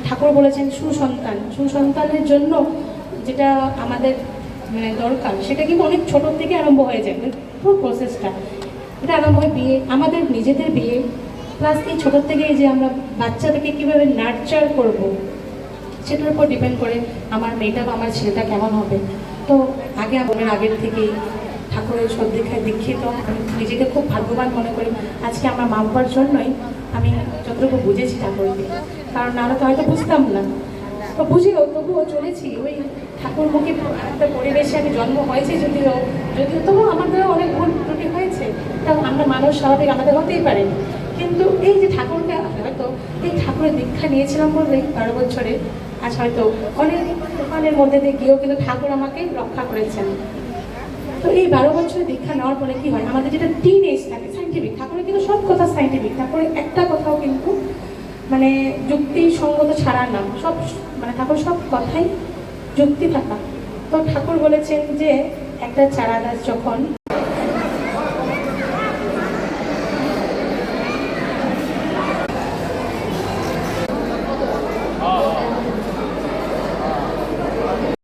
ঠাকুর বলেছেন সুসন্তান, সুসন্তানের জন্য যেটা আমাদের মানে দরকার সেটা কিন্তু অনেক ছোট থেকে আরম্ভ হয়ে যায়। পুরো প্রসেসটা এটা আরম্ভ হয় বিয়ে, আমাদের নিজেদের বিয়ে, প্লাস এই ছোটোর থেকে যে আমরা বাচ্চাদেরকে কীভাবে নার্চার করব সেটার উপর ডিপেন্ড করে আমার মেয়েটা বা আমার ছেলেটা কেমন হবে। তো আগে আমার আগের থেকেই ঠাকুরের শ্রদ্ধায় দীক্ষিত, আমি নিজেকে খুব ভাগ্যবান মনে করি। আজকে আমার মা বাবার জন্যই আমি যতটুকু বুঝেছি ঠাকুরকে, কারণ নাহলে তো হয়তো বুঝতাম না। তো বুঝেও তবুও চলেছি ওই ঠাকুরমুখী একটা পরিবেশে আমি জন্ম হয়েছি, যদিও তবুও আমাদের অনেক ভুল ত্রুটি হয়েছে, তা আমরা মানুষ স্বাভাবিক, আমাদের হতেই পারে। কিন্তু এই যে ঠাকুরকে হয়তো এই ঠাকুরের দীক্ষা নিয়েছিলাম বললেই 12 বছরে আজ হয়তো অনেক দোকানের মধ্যে দিয়ে গিয়েও কিন্তু ঠাকুর আমাকে রক্ষা করেছেন। তো এই 12 বছরের দীক্ষা নেওয়ার পরে কি হয়, আমাদের যেটা টিন এজ থাকে সাইন্টিফিক, ঠাকুরের কিন্তু সব কথা সাইন্টিফিক, ঠাকুরের একটা কথাও কিন্তু মানে যুক্তিসঙ্গত ছাড়া না, সব মানে ঠাকুর সব কথাই যুক্তি থাকা। তো ঠাকুর বলেছেন যে একটা চারা গাছ যখন